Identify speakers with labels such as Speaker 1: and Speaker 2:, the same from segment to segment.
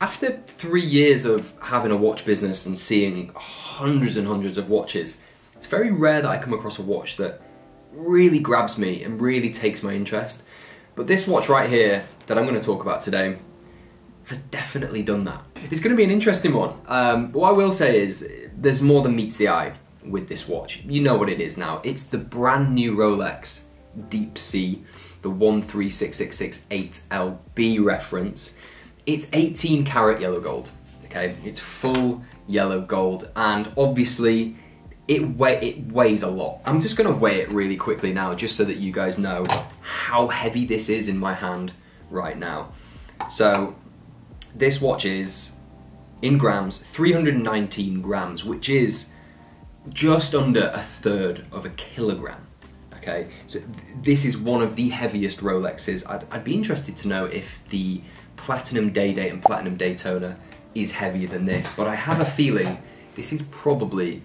Speaker 1: After 3 years of having a watch business and seeing hundreds and hundreds of watches, it's very rare that I come across a watch that really grabs me and really takes my interest. But this watch right here that I'm going to talk about today has definitely done that. It's going to be an interesting one. What I will say is there's more than meets the eye with this watch. You know what it is now. It's the brand new Rolex Deep Sea, the 136668LB reference. It's 18 karat yellow gold, okay? It's full yellow gold, and obviously it weighs a lot. I'm just gonna weigh it really quickly now, just so that you guys know how heavy this is in my hand right now. So this watch is, in grams, 319 grams, which is just under a third of a kilogram. Okay, so this is one of the heaviest Rolexes. I'd be interested to know if the Platinum Day Date and Platinum Daytona is heavier than this, but I have a feeling this is probably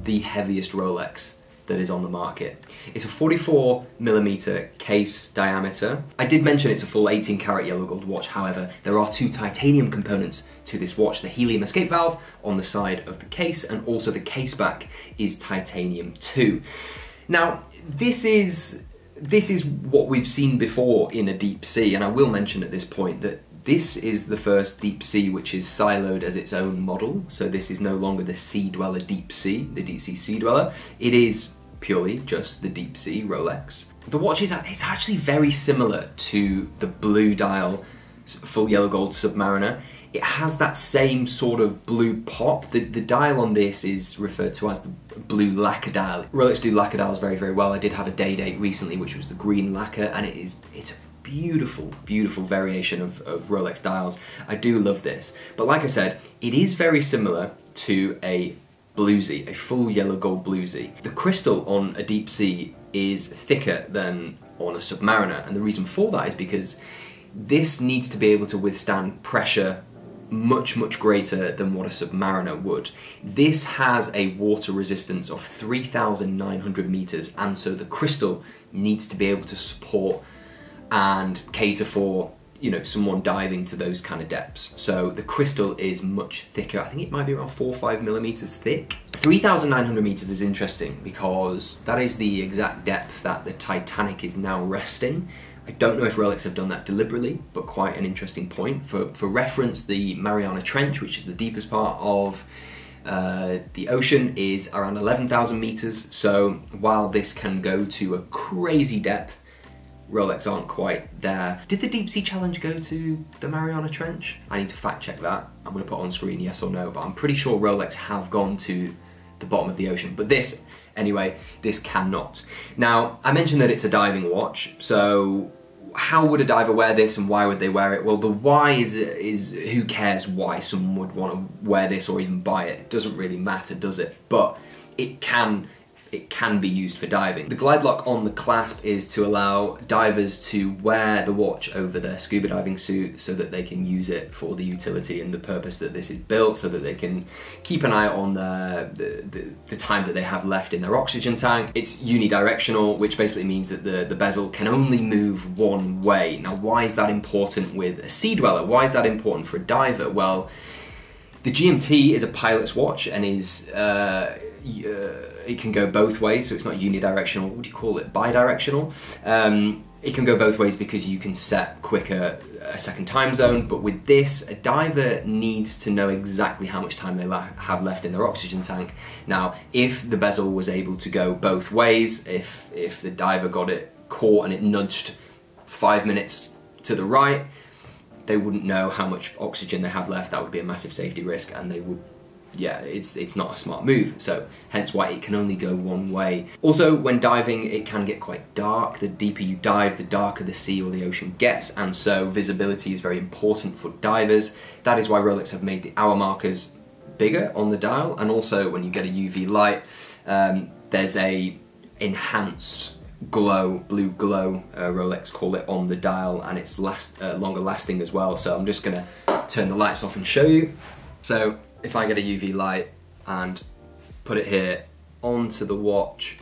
Speaker 1: the heaviest Rolex that is on the market. It's a 44mm case diameter. I did mention it's a full 18 karat yellow gold watch, however, there are 2 titanium components to this watch, the helium escape valve on the side of the case, and also the case back is titanium too. Now, this is what we've seen before in a Deep Sea, and I will mention at this point that this is the first Deep Sea which is siloed as its own model, so this is no longer the Sea Dweller Deep Sea, the Deep Sea Sea Dweller. It is purely just the Deep Sea Rolex. The watch is actually very similar to the blue dial full yellow gold Submariner. It has that same sort of blue pop. The dial on this is referred to as the blue lacquer dial. Rolex do lacquer dials very, very well. I did have a day date recently which was the green lacquer, and it's a beautiful, beautiful variation of Rolex dials. I do love this. But like I said, it is very similar to a bluesy, a full yellow gold bluesy. The crystal on a Deep Sea is thicker than on a Submariner, and the reason for that is because this needs to be able to withstand pressure much, much greater than what a Submariner would. This has a water resistance of 3,900 meters, and so the crystal needs to be able to support and cater for, you know, someone diving to those kind of depths. So the crystal is much thicker. I think it might be around 4 or 5 millimeters thick. 3,900 meters is interesting because that is the exact depth that the Titanic is now resting. I don't know if Rolex have done that deliberately, but quite an interesting point. For reference, the Mariana Trench, which is the deepest part of the ocean, is around 11,000 meters. So while this can go to a crazy depth, Rolex aren't quite there. Did the Deep Sea Challenge go to the Mariana Trench? I need to fact check that. I'm gonna put on screen yes or no, but I'm pretty sure Rolex have gone to the bottom of the ocean. But this, anyway, this cannot. Now, I mentioned that it's a diving watch, so how would a diver wear this and why would they wear it? Well, the why is who cares why someone would want to wear this or even buy it? It doesn't really matter, does it? But it can be used for diving. The glide lock on the clasp is to allow divers to wear the watch over their scuba diving suit so that they can use it for the utility and the purpose that this is built, so that they can keep an eye on the time that they have left in their oxygen tank. It's unidirectional, which basically means that the bezel can only move one way. Now, why is that important with a sea dweller? Why is that important for a diver? Well, the GMT is a pilot's watch and is it can go both ways, so it's not unidirectional. What do you call it? Bidirectional. It can go both ways because you can set quicker a second time zone, but with this, a diver needs to know exactly how much time they have left in their oxygen tank. Now, if the bezel was able to go both ways, if the diver got it caught and it nudged 5 minutes to the right, they wouldn't know how much oxygen they have left. That would be a massive safety risk, and they would, yeah, it's not a smart move, so hence why it can only go one way. Also, when diving, it can get quite dark. The deeper you dive, the darker the sea or the ocean gets, and so visibility is very important for divers. That is why Rolex have made the hour markers bigger on the dial, and also when you get a UV light, there's a enhanced glow, blue glow, Rolex call it, on the dial, and it's longer lasting as well. So I'm just gonna turn the lights off and show you. So if I get a UV light and put it here onto the watch,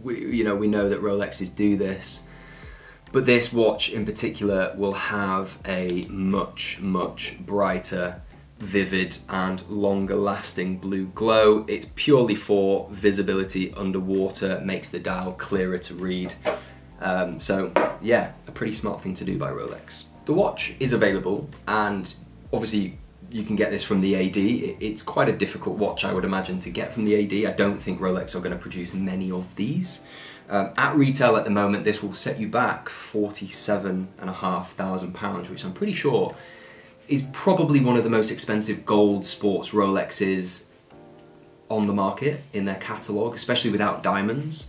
Speaker 1: we know that Rolexes do this. But this watch in particular will have a much, much brighter, vivid and longer lasting blue glow. It's purely for visibility underwater, makes the dial clearer to read. So yeah, a pretty smart thing to do by Rolex. The watch is available, and obviously you can get this from the AD. It's quite a difficult watch, I would imagine, to get from the AD. I don't think Rolex are going to produce many of these. At retail at the moment, this will set you back £47,500, which I'm pretty sure is probably one of the most expensive gold sports Rolexes on the market in their catalogue, especially without diamonds.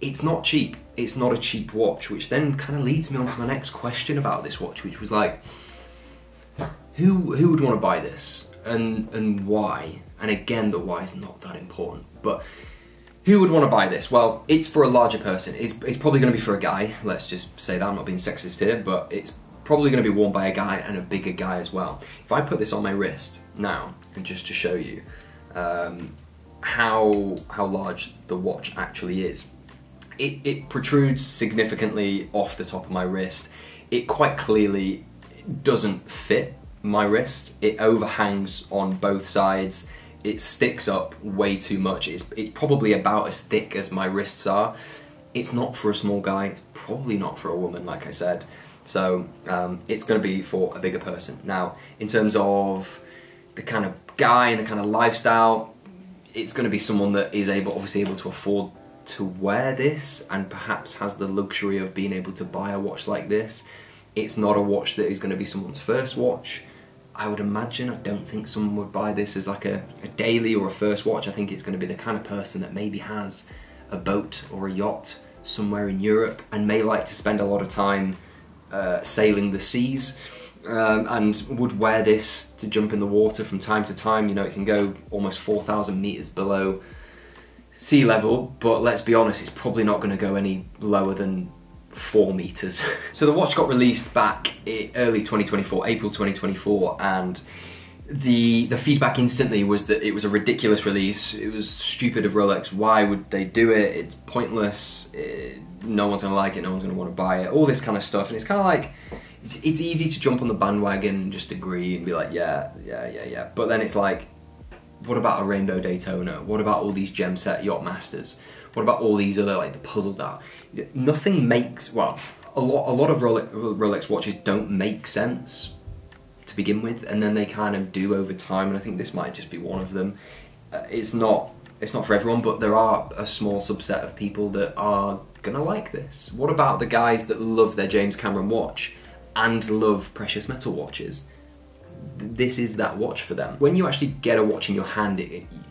Speaker 1: It's not cheap. It's not a cheap watch, which then kind of leads me on to my next question about this watch, which was like, who would want to buy this and why? And again, the why is not that important, but who would want to buy this? Well, it's for a larger person. It's probably going to be for a guy. Let's just say that. I'm not being sexist here, but it's probably going to be worn by a guy, and a bigger guy as well. If I put this on my wrist now, and just to show you how large the watch actually is, it protrudes significantly off the top of my wrist. It quite clearly doesn't fit my wrist. It overhangs on both sides. It sticks up way too much. It's probably about as thick as my wrists are. It's not for a small guy. It's probably not for a woman, like I said. So it's going to be for a bigger person. Now, in terms of the kind of guy and the kind of lifestyle, it's going to be someone that is obviously able to afford to wear this, and perhaps has the luxury of being able to buy a watch like this. It's not a watch that is going to be someone's first watch. I would imagine, I don't think someone would buy this as like a daily or a first watch. I think it's going to be the kind of person that maybe has a boat or a yacht somewhere in Europe and may like to spend a lot of time sailing the seas, and would wear this to jump in the water from time to time. You know, it can go almost 4,000 meters below sea level, but let's be honest, it's probably not going to go any lower than 4 meters. So the watch got released back in early 2024, April 2024, and the feedback instantly was that it was a ridiculous release. It was stupid of Rolex. Why would they do it? It's pointless. No one's gonna like it. No one's gonna want to buy it. All this kind of stuff, and it's kind of like it's easy to jump on the bandwagon and just agree and be like, yeah. But then it's like, what about a Rainbow Daytona? What about all these gem set Yacht Masters? What about all these other, like the puzzle dial? Nothing makes, well, a lot of Rolex watches don't make sense to begin with, and then they kind of do over time, and I think this might just be one of them. It's not for everyone, but there are a small subset of people that are gonna like this. What about the guys that love their James Cameron watch and love precious metal watches? This is that watch for them. When you actually get a watch in your hand,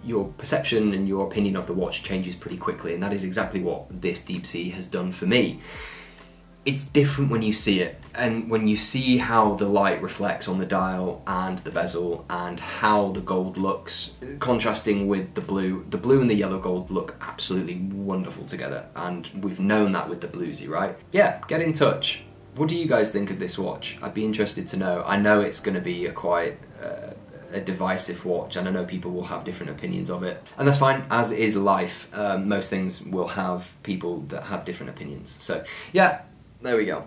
Speaker 1: your perception and your opinion of the watch changes pretty quickly, and that is exactly what this Deep Sea has done for me. It's different when you see it, and when you see how the light reflects on the dial and the bezel and how the gold looks, contrasting with the blue. The blue and the yellow gold look absolutely wonderful together, and we've known that with the bluesy, right? Yeah, get in touch. What do you guys think of this watch? I'd be interested to know. I know it's going to be quite a divisive watch, and I know people will have different opinions of it. And that's fine, as is life. Most things will have people that have different opinions. So yeah, there we go.